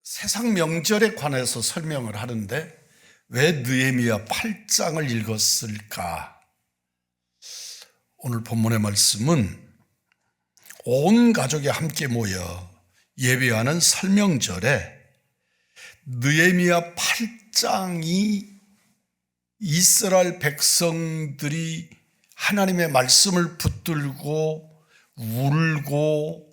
세상 명절에 관해서 설명을 하는데 왜 느헤미야 8장을 읽었을까? 오늘 본문의 말씀은 온 가족이 함께 모여 예배하는 설명절에 느헤미야 8장이 이스라엘 백성들이 하나님의 말씀을 붙들고 울고,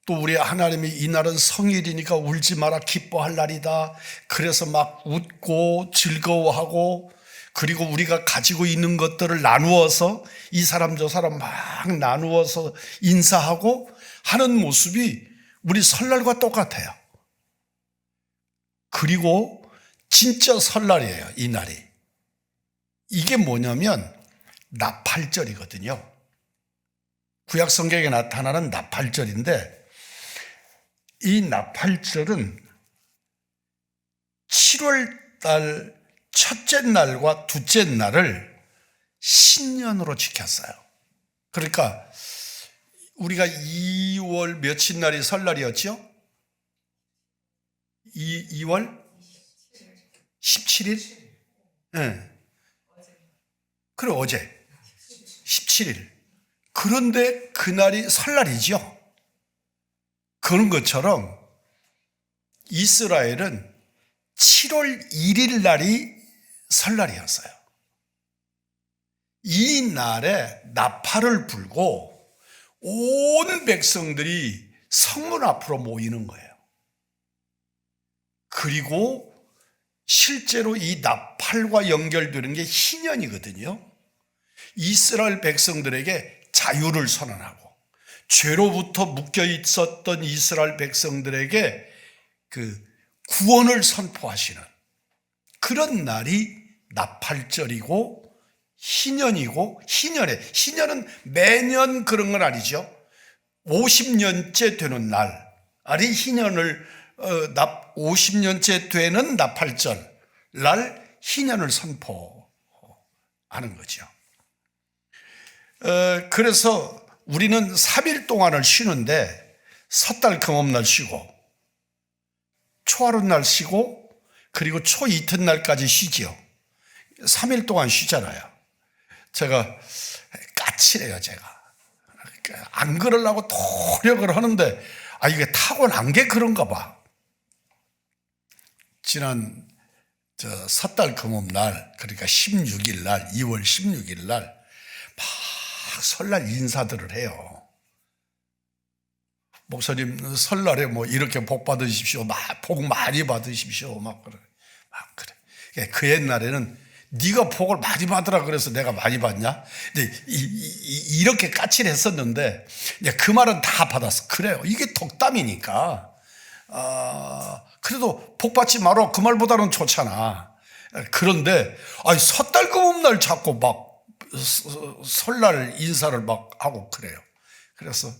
또 우리 하나님이 이날은 성일이니까 울지 마라, 기뻐할 날이다. 그래서 막 웃고 즐거워하고, 그리고 우리가 가지고 있는 것들을 나누어서 이 사람 저 사람 막 나누어서 인사하고 하는 모습이 우리 설날과 똑같아요. 그리고 진짜 설날이에요, 이 날이. 이게 뭐냐면 나팔절이거든요. 구약 성경에 나타나는 나팔절인데, 이 나팔절은 7월달 첫째 날과 둘째 날을 신년으로 지켰어요. 그러니까 우리가 2월 며칠 날이 설날이었죠? 2월 17일? 네. 그래, 어제 17일. 그런데 그날이 설날이죠. 그런 것처럼 이스라엘은 7월 1일 날이 설날이었어요. 이 날에 나팔을 불고 온 백성들이 성문 앞으로 모이는 거예요. 그리고 실제로 이 나팔과 연결되는 게 희년이거든요. 이스라엘 백성들에게 자유를 선언하고, 죄로부터 묶여 있었던 이스라엘 백성들에게 그 구원을 선포하시는 그런 날이 나팔절이고 희년이고, 희년은 매년 그런 건 아니죠. 50년째 되는 날이 희년을 50년째 되는 나팔절 날 희년을 선포하는 거죠. 그래서 우리는 3일 동안을 쉬는데 섣달 금음날 쉬고 초하룻날 쉬고 그리고 초 이튿날까지 쉬지요. 3일 동안 쉬잖아요. 제가 까칠해요. 제가 안 그러려고 노력을 하는데 이게 타고난 게 그런가 봐. 지난 섣달 금음날, 그러니까 16일 날, 2월 16일 날 막 설날 인사들을 해요. 목사님 설날에 뭐 이렇게 복 받으십시오, 복 많이 받으십시오, 막 그래. 그 옛날에는 네가 복을 많이 받으라 그래서 내가 많이 받냐? 근데 이렇게 까칠했었는데 그 말은 다 받았어. 그래요. 이게 덕담이니까. 그래도 복 받지 마라, 그 말보다는 좋잖아. 그런데 섣달 금음날 자꾸 막 설날 인사를 막 하고 그래요. 그래서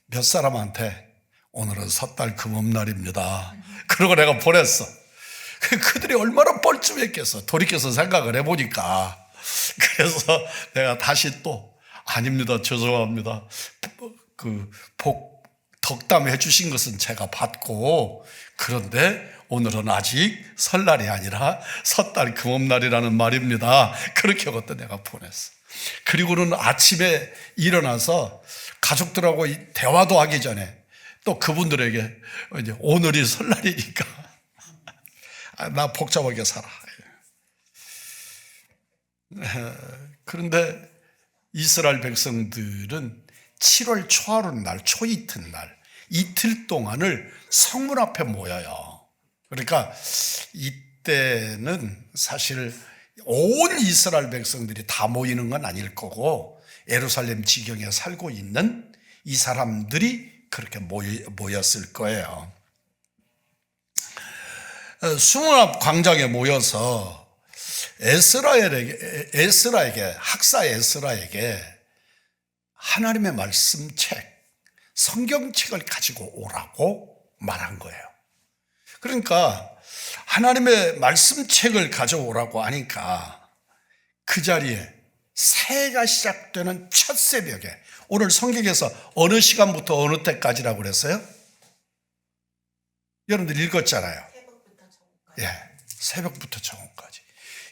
몇 사람한테 오늘은 섣달 금음날입니다, 그러고 내가 보냈어. 그들이 얼마나 뻘쭘했겠어. 돌이켜서 생각을 해보니까. 그래서 내가 다시 또 아닙니다, 죄송합니다, 복 덕담해 주신 것은 제가 받고, 그런데 오늘은 아직 설날이 아니라 섣달 금음날이라는 말입니다, 그렇게 하고 내가 보냈어. 그리고는 아침에 일어나서 가족들하고 대화도 하기 전에 또 그분들에게 이제 오늘이 설날이니까 나 복잡하게 살아. 그런데 이스라엘 백성들은 7월 초하룻날, 초이튿날, 이틀 동안을 성문 앞에 모여요. 그러니까 이때는 사실 온 이스라엘 백성들이 다 모이는 건 아닐 거고, 예루살렘 지경에 살고 있는 이 사람들이 그렇게 모였을 거예요. 수문 앞 광장에 모여서 학사 에스라에게 하나님의 말씀책, 성경책을 가지고 오라고 말한 거예요. 그러니까 하나님의 말씀책을 가져오라고 하니까 그 자리에 새해가 시작되는 첫 새벽에, 오늘 성경에서 어느 시간부터 어느 때까지라고 그랬어요? 여러분들 읽었잖아요. 새벽부터 저녁까지. 예, 새벽부터 정오까지.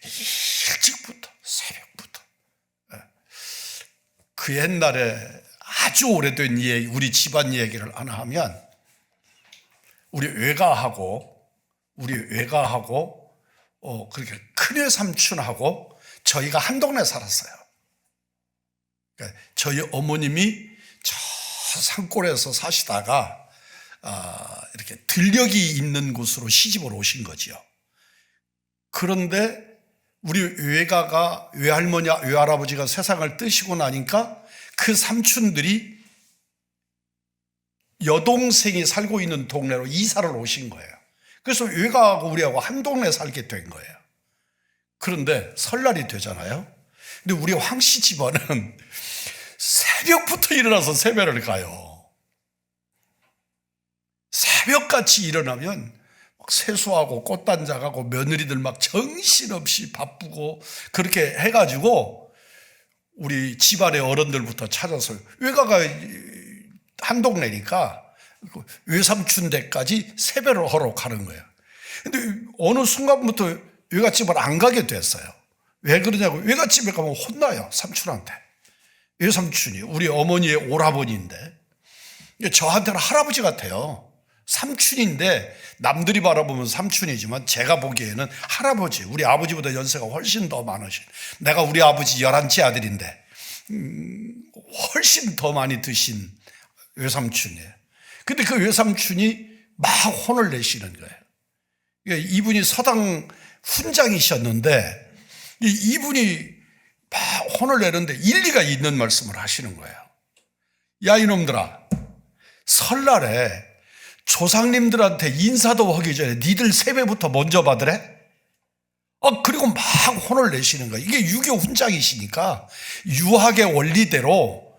일찍부터, 새벽부터. 예. 그 옛날에 아주 오래된 이야기, 우리 집안 얘기를 하나 하면, 우리 외가하고, 그렇게 큰외 삼촌하고 저희가 한 동네 살았어요. 그러니까 저희 어머님이 저 산골에서 사시다가 이렇게 들녘이 있는 곳으로 시집을 오신 거지요. 그런데 우리 외가가, 외할머니, 외할아버지가 세상을 뜨시고 나니까 그 삼촌들이 여동생이 살고 있는 동네로 이사를 오신 거예요. 그래서 외가하고 우리하고 한 동네 살게 된 거예요. 그런데 설날이 되잖아요. 근데 우리 황씨 집안은 새벽부터 일어나서 세배를 가요. 새벽같이 일어나면 막 세수하고 꽃단장하고 며느리들 막 정신없이 바쁘고 그렇게 해가지고 우리 집안의 어른들부터 찾아서, 외가가 한 동네니까 외삼촌 댁까지 세배를 하러 가는 거예요. 근데 어느 순간부터 외갓집을 안 가게 됐어요. 왜 그러냐고, 외갓집에 가면 혼나요, 삼촌한테. 외삼촌이 우리 어머니의 오라버니인데 저한테는 할아버지 같아요. 삼촌인데 남들이 바라보면 삼촌이지만 제가 보기에는 할아버지, 우리 아버지보다 연세가 훨씬 더 많으신, 내가 우리 아버지 11째 아들인데 훨씬 더 많이 드신 외삼촌이에요. 근데 그 외삼촌이 막 혼을 내시는 거예요. 이분이 서당 훈장이셨는데 이분이 막 혼을 내는데 일리가 있는 말씀을 하시는 거예요. 야, 이놈들아, 설날에 조상님들한테 인사도 하기 전에 니들 세배부터 먼저 받으래? 그리고 막 혼을 내시는 거예요. 이게 유교 훈장이시니까 유학의 원리대로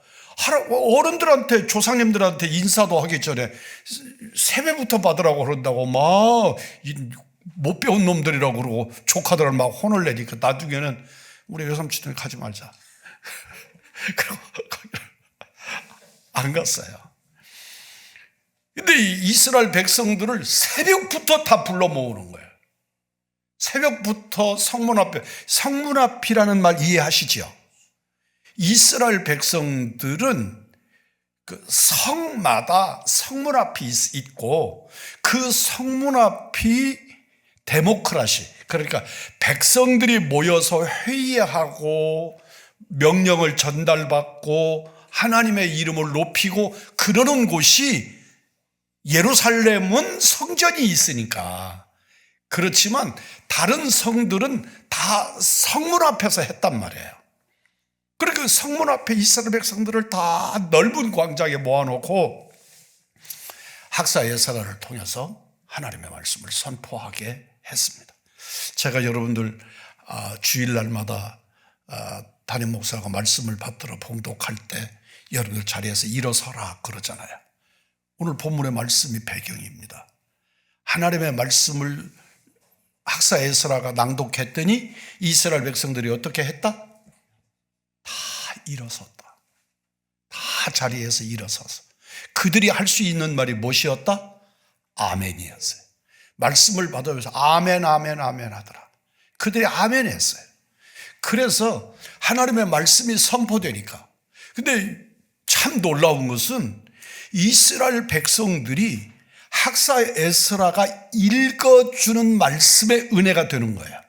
어른들한테, 조상님들한테 인사도 하기 전에 세배부터 받으라고 그런다고 막 못 배운 놈들이라고 그러고 조카들을 막 혼을 내니까 나중에는 우리 외삼촌들 가지 말자. 그리고 안 갔어요. 근데 이스라엘 백성들을 새벽부터 다 불러 모으는 거예요. 새벽부터 성문 앞에, 성문 앞이라는 말 이해하시죠? 이스라엘 백성들은 그 성마다 성문 앞이 있고 그 성문 앞이 데모크라시, 그러니까 백성들이 모여서 회의하고 명령을 전달받고 하나님의 이름을 높이고 그러는 곳이, 예루살렘은 성전이 있으니까. 그렇지만 다른 성들은 다 성문 앞에서 했단 말이에요. 그러니까 성문 앞에 이스라엘 백성들을 다 넓은 광장에 모아놓고 학사 예사가를 통해서 하나님의 말씀을 선포하게 했습니다. 제가 여러분들 주일날마다 담임 목사가 말씀을 받들어 봉독할 때 여러분들 자리에서 일어서라 그러잖아요. 오늘 본문의 말씀이 배경입니다. 하나님의 말씀을 학사 에스라가 낭독했더니 이스라엘 백성들이 어떻게 했다? 다 일어섰다. 다 자리에서 일어서서 그들이 할 수 있는 말이 무엇이었다? 아멘이었어요. 말씀을 받으면서 아멘, 아멘, 아멘 하더라. 그들이 아멘 했어요. 그래서 하나님의 말씀이 선포되니까. 근데 참 놀라운 것은 이스라엘 백성들이 학사 에스라가 읽어주는 말씀의 은혜가 되는 거예요.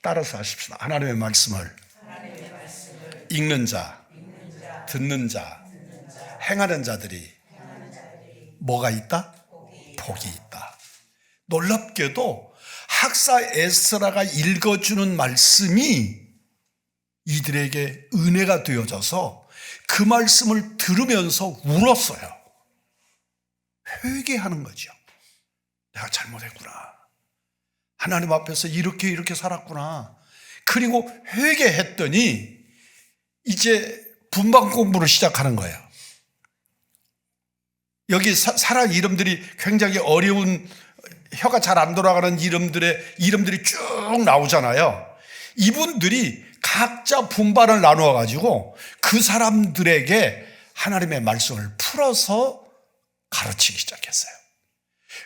따라서 하십시다. 하나님의 말씀을 읽는 자, 듣는 자, 행하는 자들이 뭐가 있다? 복이 있다. 놀랍게도 학사 에스라가 읽어주는 말씀이 이들에게 은혜가 되어져서 그 말씀을 들으면서 울었어요. 회개하는 거죠. 내가 잘못했구나. 하나님 앞에서 이렇게 살았구나. 그리고 회개했더니 이제 분방 공부를 시작하는 거예요. 여기 사람 이름들이 굉장히 어려운, 혀가 잘 안 돌아가는 이름들이 쭉 나오잖아요. 이분들이 각자 분반을 나누어 가지고 그 사람들에게 하나님의 말씀을 풀어서 가르치기 시작했어요.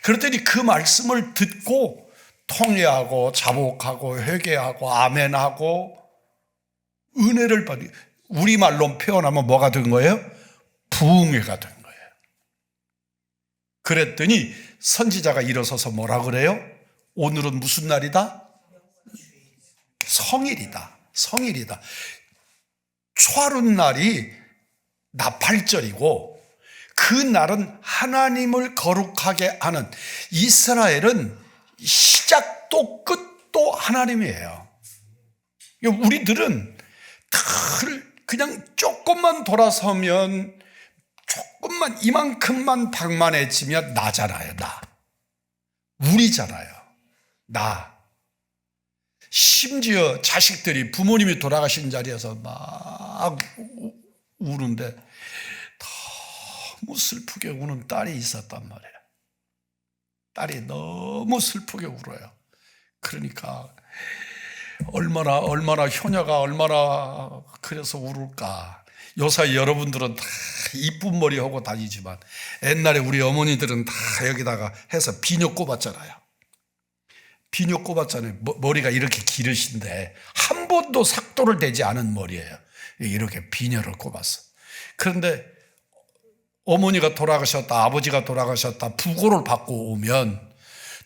그랬더니 그 말씀을 듣고 통회하고 자복하고 회개하고 아멘하고 은혜를 받는, 우리말로 표현하면 뭐가 된 거예요? 부흥회가 된 거예요. 그랬더니 선지자가 일어서서 뭐라 그래요? 오늘은 무슨 날이다? 성일이다. 성일이다. 초하룻날이 나팔절이고 그 날은 하나님을 거룩하게 하는, 이스라엘은 시작도 끝도 하나님이에요. 우리들은 그냥 조금만 돌아서면, 조금만 이만큼만 방만해지면 나잖아요. 나. 우리잖아요. 나. 심지어 자식들이 부모님이 돌아가신 자리에서 막 우는데 너무 슬프게 우는 딸이 있었단 말이에요. 딸이 너무 슬프게 울어요. 그러니까 얼마나 효녀가 얼마나 그래서 울을까. 요사이 여러분들은 다 이쁜 머리 하고 다니지만 옛날에 우리 어머니들은 다 여기다가 해서 비녀 꼽았잖아요. 비녀 꼽았잖아요. 머리가 이렇게 기르신데 한 번도 삭도를 대지 않은 머리예요. 이렇게 비녀를 꼽았어. 그런데 어머니가 돌아가셨다, 아버지가 돌아가셨다, 부고를 받고 오면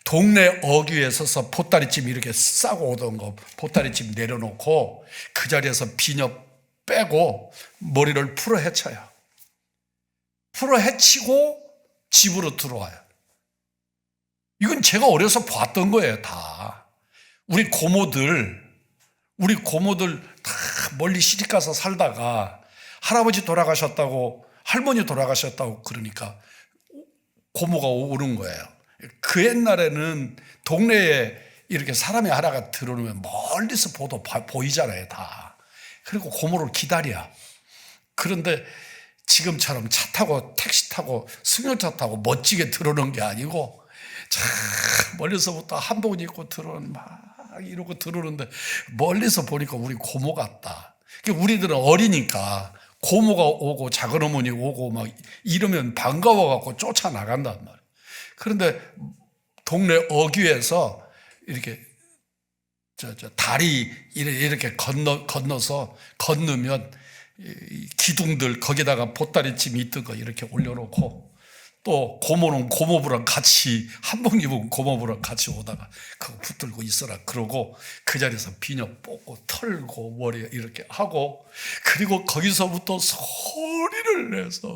동네 어귀에 서서 보따리찜 이렇게 싸고 오던 거 보따리찜 내려놓고 그 자리에서 비녀 빼고 머리를 풀어 헤쳐요. 풀어 헤치고 집으로 들어와요. 이건 제가 어려서 봤던 거예요, 다. 우리 고모들 다 멀리 시집가서 살다가 할아버지 돌아가셨다고, 할머니 돌아가셨다고 그러니까 고모가 오는 거예요. 그 옛날에는 동네에 이렇게 사람이 하나가 들어오면 멀리서 보이잖아요, 다. 그리고 고모를 기다려. 그런데 지금처럼 차 타고 택시 타고 승용차 타고 멋지게 들어오는 게 아니고 참 멀리서부터 한복 입고 들어오는, 막 이러고 들어오는데 멀리서 보니까 우리 고모 같다. 우리들은 어리니까 고모가 오고 작은 어머니 오고 막 이러면 반가워갖고 쫓아나간단 말이에요. 그런데 동네 어귀에서 이렇게 다리 이렇게 건너서 건너면 기둥들 거기다가 보따리찜 있던 거 이렇게 올려놓고, 또 고모는 고모부랑 같이, 한복 입은 고모부랑 같이 오다가 그거 붙들고 있어라 그러고 그 자리에서 비녀 뽑고 털고 머리 이렇게 하고, 그리고 거기서부터 소리를 내서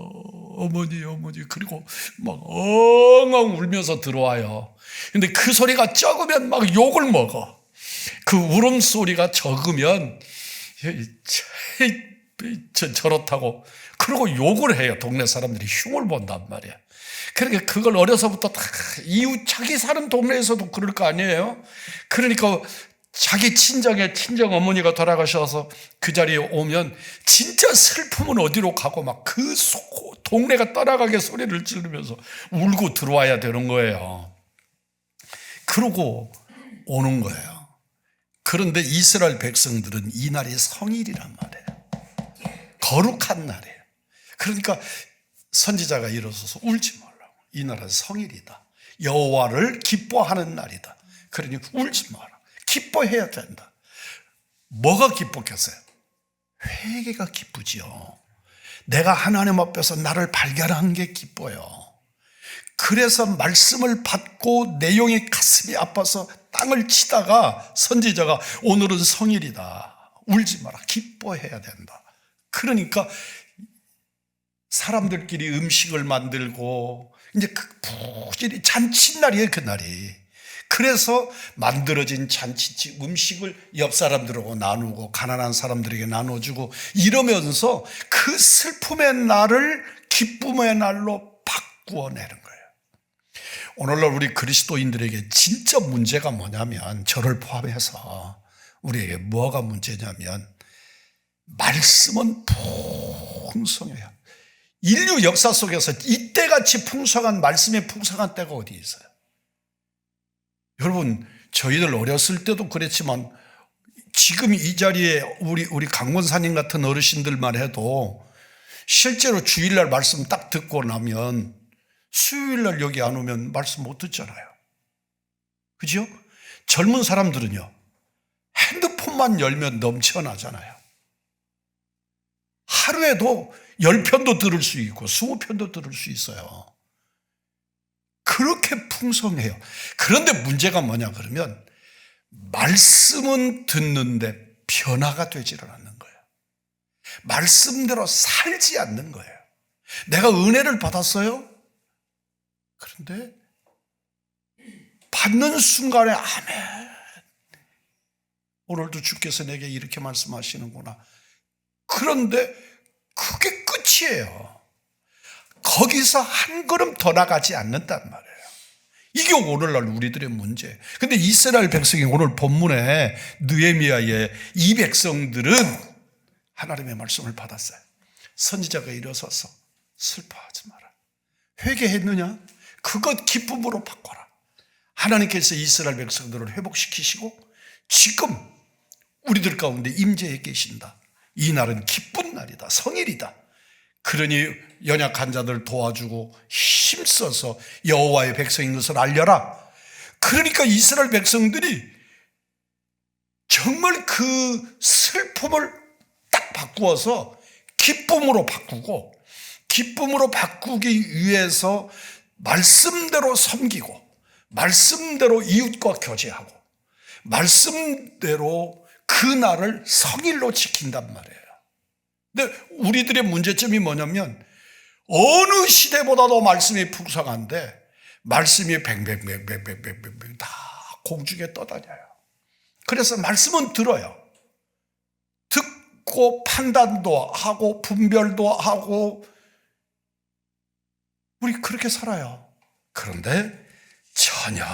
어머니 그리고 막 엉엉 울면서 들어와요. 근데 그 소리가 적으면 막 욕을 먹어. 그 울음소리가 적으면 저렇다고 그러고 욕을 해요. 동네 사람들이 흉을 본단 말이야. 그러니까 그걸 어려서부터 다 이웃, 자기 사는 동네에서도 그럴 거 아니에요. 그러니까 자기 친정 어머니가 돌아가셔서 그 자리에 오면 진짜 슬픔은 어디로 가고 막 그 동네가 떠나가게 소리를 지르면서 울고 들어와야 되는 거예요. 그러고 오는 거예요. 그런데 이스라엘 백성들은 이 날이 성일이란 말이에요. 거룩한 날이에요. 그러니까 선지자가 일어서서 울지 말라고. 이 날은 성일이다. 여호와를 기뻐하는 날이다. 그러니 울지 마라. 기뻐해야 된다. 뭐가 기뻤겠어요? 회개가 기쁘지요. 내가 하나님 앞에서 나를 발견한 게 기뻐요. 그래서 말씀을 받고 내용이 가슴이 아파서 땅을 치다가 선지자가 오늘은 성일이다. 울지 마라. 기뻐해야 된다. 그러니까 사람들끼리 음식을 만들고 이제 부지런히 잔칫날이에요, 그날이. 그래서 만들어진 잔치집 음식을 옆 사람들하고 나누고 가난한 사람들에게 나눠주고 이러면서 그 슬픔의 날을 기쁨의 날로 바꾸어내는 거예요. 오늘날 우리 그리스도인들에게 진짜 문제가 뭐냐면, 저를 포함해서 우리에게 뭐가 문제냐면, 말씀은 풍성해요. 인류 역사 속에서 이때같이 풍성한, 말씀의 풍성한 때가 어디 있어요? 여러분, 저희들 어렸을 때도 그랬지만 지금 이 자리에 우리 강원사님 같은 어르신들만 해도 실제로 주일날 말씀 딱 듣고 나면 수요일 날 여기 안 오면 말씀 못 듣잖아요. 그죠? 젊은 사람들은요, 핸드폰만 열면 넘쳐나잖아요. 하루에도 10편도 들을 수 있고 20편도 들을 수 있어요. 그렇게 풍성해요. 그런데 문제가 뭐냐 그러면 말씀은 듣는데 변화가 되지를 않는 거예요. 말씀대로 살지 않는 거예요. 내가 은혜를 받았어요. 그런데 받는 순간에 아멘, 오늘도 주께서 내게 이렇게 말씀하시는구나. 그런데 그게 끝이에요. 거기서 한 걸음 더 나가지 않는단 말이에요. 이게 오늘날 우리들의 문제. 근데 이스라엘 백성이 오늘 본문에 느헤미야의 이 백성들은 하나님의 말씀을 받았어요. 선지자가 일어서서 슬퍼하지 마라. 회개했느냐? 그것 기쁨으로 바꿔라. 하나님께서 이스라엘 백성들을 회복시키시고 지금 우리들 가운데 임재해 계신다. 이 날은 기쁜 날이다. 성일이다. 그러니 연약한 자들 도와주고 힘써서 여호와의 백성인 것을 알려라. 그러니까 이스라엘 백성들이 정말 그 슬픔을 딱 바꾸어서 기쁨으로 바꾸고, 기쁨으로 바꾸기 위해서 말씀대로 섬기고 말씀대로 이웃과 교제하고 말씀대로 그 날을 성일로 지킨단 말이에요. 근데 우리들의 문제점이 뭐냐면 어느 시대보다도 말씀이 풍성한데 말씀이 뱅뱅뱅뱅뱅뱅뱅 다 공중에 떠다녀요. 그래서 말씀은 들어요. 듣고 판단도 하고 분별도 하고 우리 그렇게 살아요. 그런데 전혀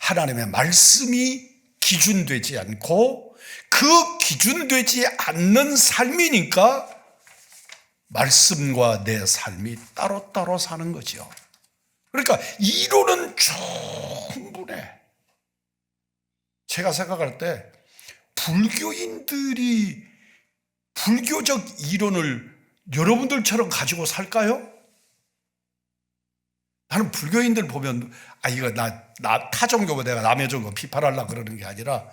하나님의 말씀이 기준되지 않고 그 기준되지 않는 삶이니까 말씀과 내 삶이 따로따로 사는 거죠. 그러니까 이론은 충분해. 제가 생각할 때 불교인들이 불교적 이론을 여러분들처럼 가지고 살까요? 나는 불교인들 보면 이거 나 타종교고 내가 남의 종교 비판하려고 그러는 게 아니라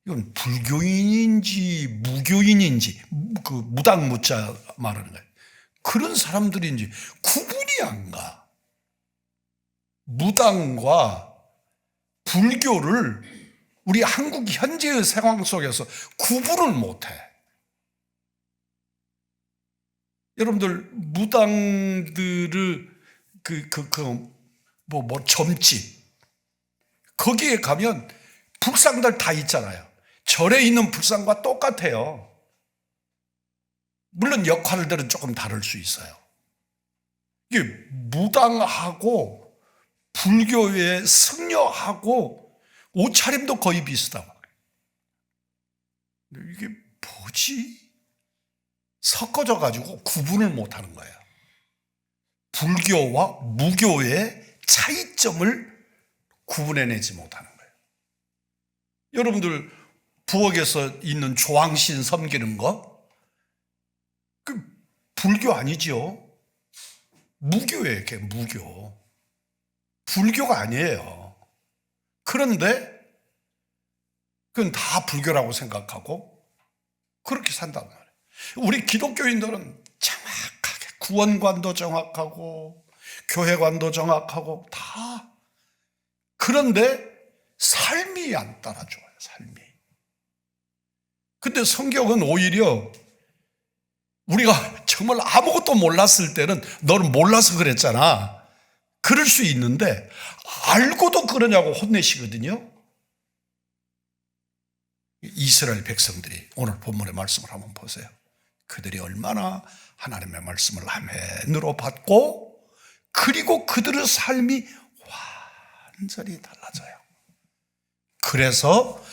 이건 불교인인지 무교인인지 그 무당무자 말하는 거예요. 그런 사람들인지 구분이 안 가. 무당과 불교를 우리 한국 현재의 상황 속에서 구분을 못해. 여러분들 무당들을 점집 거기에 가면 불상들 다 있잖아요. 절에 있는 불상과 똑같아요. 물론 역할들은 조금 다를 수 있어요. 이게 무당하고 불교의 승려하고 옷차림도 거의 비슷하고. 이게 뭐지? 섞어져 가지고 구분을 못하는 거예요. 불교와 무교의 차이점을 구분해내지 못하는 거예요. 여러분들 부엌에서 있는 조항신 섬기는 거 그 불교 아니죠? 무교예요. 그게 무교. 불교가 아니에요. 그런데 그건 다 불교라고 생각하고 그렇게 산단 말이에요. 우리 기독교인들은 정확하게 구원관도 정확하고 교회관도 정확하고 다. 그런데 삶이 안 따라줘요. 삶이. 근데 성경은 오히려 우리가 정말 아무것도 몰랐을 때는 너는 몰라서 그랬잖아. 그럴 수 있는데 알고도 그러냐고 혼내시거든요. 이스라엘 백성들이 오늘 본문의 말씀을 한번 보세요. 그들이 얼마나 하나님의 말씀을 아멘으로 받고 그리고 그들의 삶이 완전히 달라져요. 그래서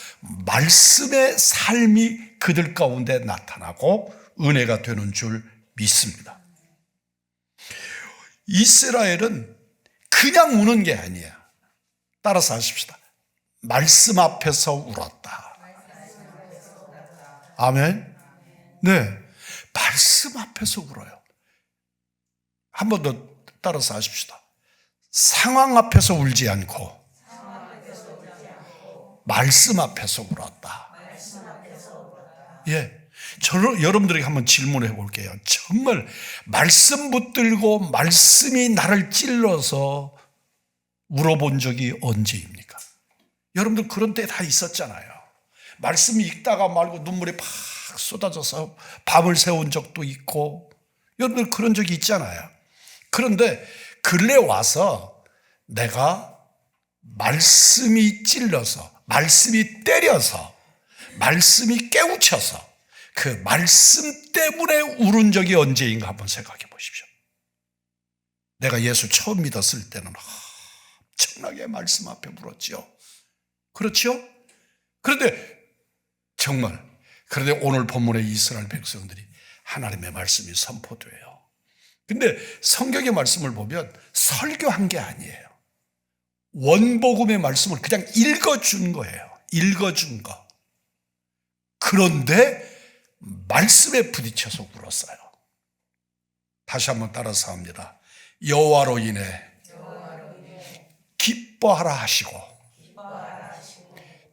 말씀의 삶이 그들 가운데 나타나고 은혜가 되는 줄 믿습니다. 이스라엘은 그냥 우는 게 아니에요. 따라서 하십시다. 말씀 앞에서 울었다. 아멘. 네, 말씀 앞에서 울어요. 한 번 더 따라서 하십시다. 상황 앞에서 울지 않고 말씀 앞에서 울었다. 예. 여러분들에게 한번 질문해 볼게요. 정말 말씀 붙들고 말씀이 나를 찔러서 울어본 적이 언제입니까? 여러분들 그런 때 다 있었잖아요. 말씀 읽다가 말고 눈물이 팍 쏟아져서 밤을 새운 적도 있고, 여러분들 그런 적이 있잖아요. 그런데 근래 와서 내가 말씀이 찔러서, 말씀이 때려서, 말씀이 깨우쳐서 그 말씀 때문에 울은 적이 언제인가 한번 생각해 보십시오. 내가 예수 처음 믿었을 때는 엄청나게 말씀 앞에 울었죠. 그렇죠? 그런데 오늘 본문의 이스라엘 백성들이 하나님의 말씀이 선포돼요. 근데 성경의 말씀을 보면 설교한 게 아니에요. 원복음의 말씀을 그냥 읽어준 거예요. 읽어준 거. 그런데 말씀에 부딪혀서 울었어요. 다시 한번 따라서 합니다. 여호와로 인해 기뻐하라 하시고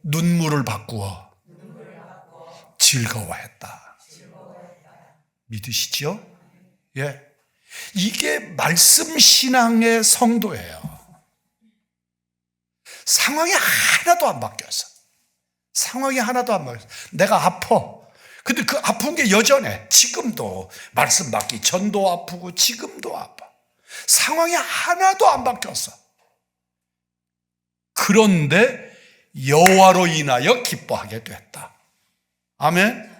눈물을 바꾸어 즐거워했다. 믿으시죠? 예. 이게 말씀 신앙의 성도예요. 상황이 하나도 안 바뀌었어. 상황이 하나도 안 바뀌었어. 내가 아파. 근데 그 아픈 게 여전해. 지금도 말씀 받기 전도 아프고 지금도 아파. 상황이 하나도 안 바뀌었어. 그런데 여호와로 인하여 기뻐하게 됐다. 아멘.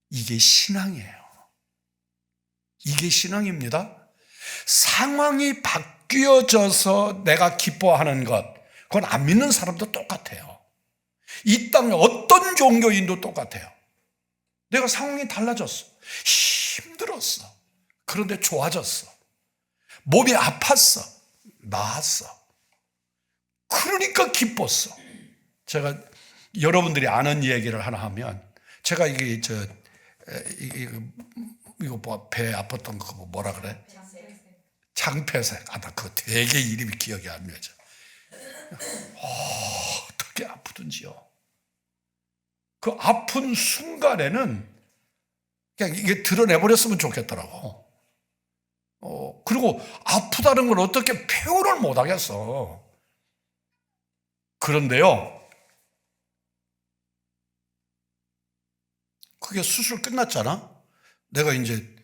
이게 신앙이에요. 이게 신앙입니다. 상황이 바뀌어져서 내가 기뻐하는 것, 그건 안 믿는 사람도 똑같아요. 이 땅에 어떤 종교인도 똑같아요. 내가 상황이 달라졌어. 힘들었어. 그런데 좋아졌어. 몸이 아팠어. 나았어. 그러니까 기뻤어. 제가 여러분들이 아는 얘기를 하나 하면, 제가 이거 배 아팠던 거 뭐라 그래? 장폐색. 나 그거 되게 이름이 기억이 안 나죠. 어떻게 아프든지요. 그 아픈 순간에는 그냥 이게 드러내버렸으면 좋겠더라고. 그리고 아프다는 걸 어떻게 표현을 못 하겠어. 그런데요, 그게 수술 끝났잖아. 내가 이제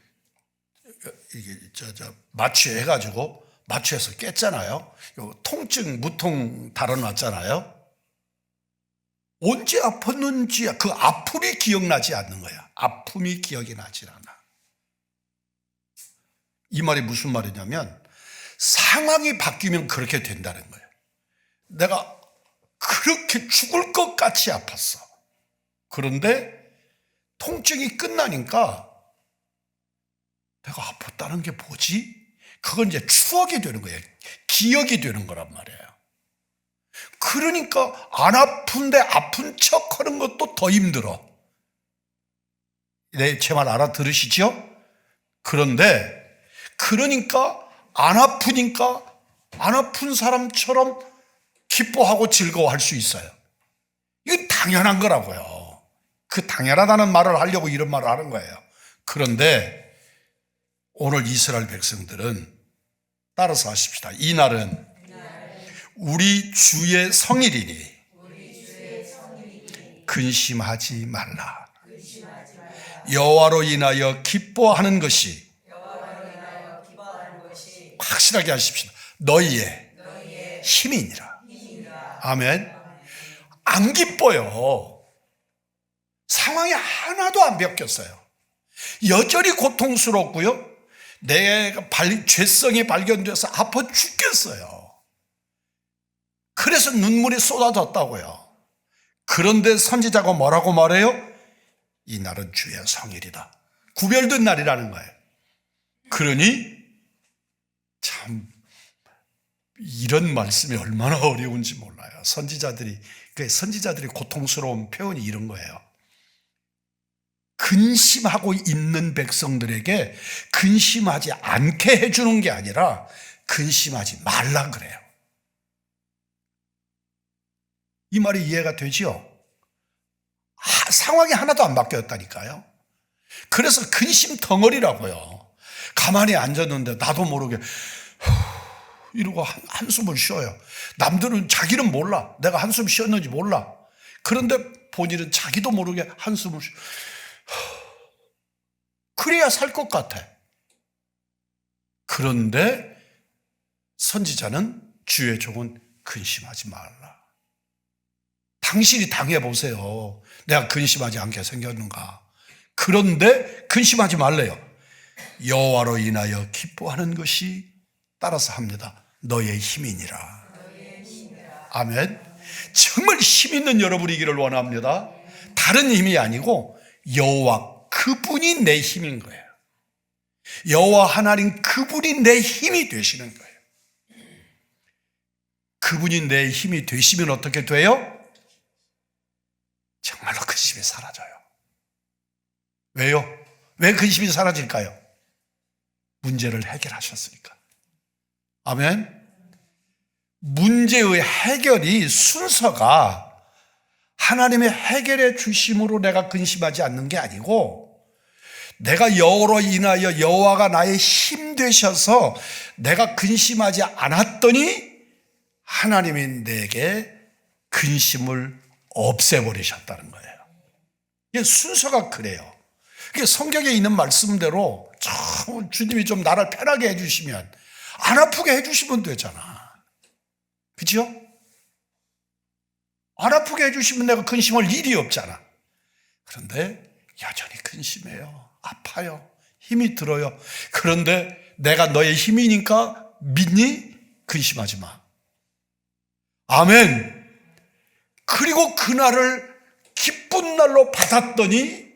마취해가지고 마취해서 깼잖아요. 통증, 무통 달아놨잖아요. 언제 아팠는지 그 아픔이 기억나지 않는 거야. 아픔이 기억이 나질 않아. 이 말이 무슨 말이냐면 상황이 바뀌면 그렇게 된다는 거예요. 내가 그렇게 죽을 것 같이 아팠어. 그런데 통증이 끝나니까 내가 아팠다는 게 뭐지? 그건 이제 추억이 되는 거예요. 기억이 되는 거란 말이에요. 그러니까 안 아픈데 아픈 척 하는 것도 더 힘들어. 제 말 알아들으시죠? 그러니까 안 아프니까 안 아픈 사람처럼 기뻐하고 즐거워할 수 있어요. 이건 당연한 거라고요. 그 당연하다는 말을 하려고 이런 말을 하는 거예요. 그런데 오늘 이스라엘 백성들은 따라서 하십시다. 이 날은 우리 주의 성일이니 근심하지 말라. 여호와로 인하여 기뻐하는 것이 확실하게 하십시다. 너희의 힘이니라. 아멘. 안 기뻐요. 상황이 하나도 안 바뀌었어요. 여전히 고통스럽고요. 내가 죄성이 발견돼서 아파 죽겠어요. 그래서 눈물이 쏟아졌다고요. 그런데 선지자가 뭐라고 말해요? 이 날은 주의 성일이다. 구별된 날이라는 거예요. 그러니 참 이런 말씀이 얼마나 어려운지 몰라요. 선지자들이 고통스러운 표현이 이런 거예요. 근심하고 있는 백성들에게 근심하지 않게 해주는 게 아니라 근심하지 말라 그래요. 이 말이 이해가 되지요? 상황이 하나도 안 바뀌었다니까요. 그래서 근심 덩어리라고요. 가만히 앉았는데 나도 모르게 이러고 한숨을 쉬어요. 남들은 자기는 몰라. 내가 한숨 쉬었는지 몰라. 그런데 본인은 자기도 모르게 한숨을 쉬어. 그래야 살 것 같아. 그런데 선지자는 주의 종은 근심하지 말라. 당신이 당해보세요. 내가 근심하지 않게 생겼는가. 그런데 근심하지 말래요. 여호와로 인하여 기뻐하는 것이 따라서 합니다. 너의 힘이니라. 아멘. 정말 힘 있는 여러분이기를 원합니다. 다른 힘이 아니고 여호와 그분이 내 힘인 거예요. 여호와 하나님 그분이 내 힘이 되시는 거예요. 그분이 내 힘이 되시면 어떻게 돼요? 정말로 근심이 사라져요. 왜요? 왜 근심이 사라질까요? 문제를 해결하셨으니까. 아멘. 문제의 해결이 순서가 하나님의 해결해 주심으로 내가 근심하지 않는 게 아니고 내가 여호로 인하여 여호와가 나의 힘 되셔서 내가 근심하지 않았더니 하나님이 내게 근심을 없애버리셨다는 거예요. 이게 순서가 그래요. 그게 성경에 있는 말씀대로 주님이 좀 나를 편하게 해주시면 안 아프게 해주시면 되잖아. 그렇죠? 안 아프게 해주시면 내가 근심할 일이 없잖아. 그런데 여전히 근심해요. 아파요. 힘이 들어요. 그런데 내가 너의 힘이니까 믿니? 근심하지 마. 아멘. 그리고 그날을 기쁜 날로 받았더니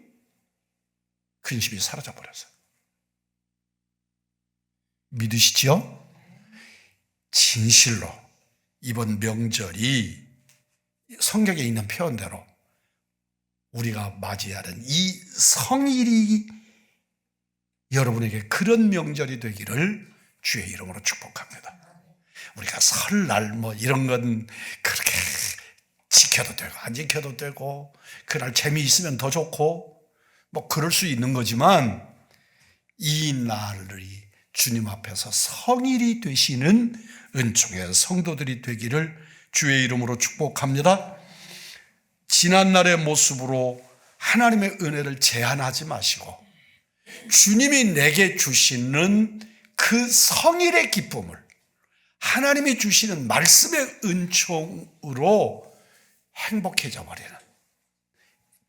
근심이 사라져 버렸어요. 믿으시죠? 진실로 이번 명절이 성경에 있는 표현대로 우리가 맞이하는 이 성일이 여러분에게 그런 명절이 되기를 주의 이름으로 축복합니다. 우리가 설날 이런 건 그렇게 지켜도 되고 안 지켜도 되고 그날 재미있으면 더 좋고 그럴 수 있는 거지만 이 날이 주님 앞에서 성일이 되시는 은총의 성도들이 되기를 주의 이름으로 축복합니다. 지난날의 모습으로 하나님의 은혜를 제한하지 마시고 주님이 내게 주시는 그 성일의 기쁨을 하나님이 주시는 말씀의 은총으로 행복해져 버리는,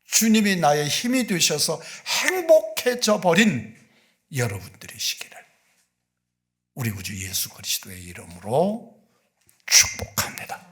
주님이 나의 힘이 되셔서 행복해져 버린 여러분들이시기를 우리 구주 예수 그리스도의 이름으로 축복합니다.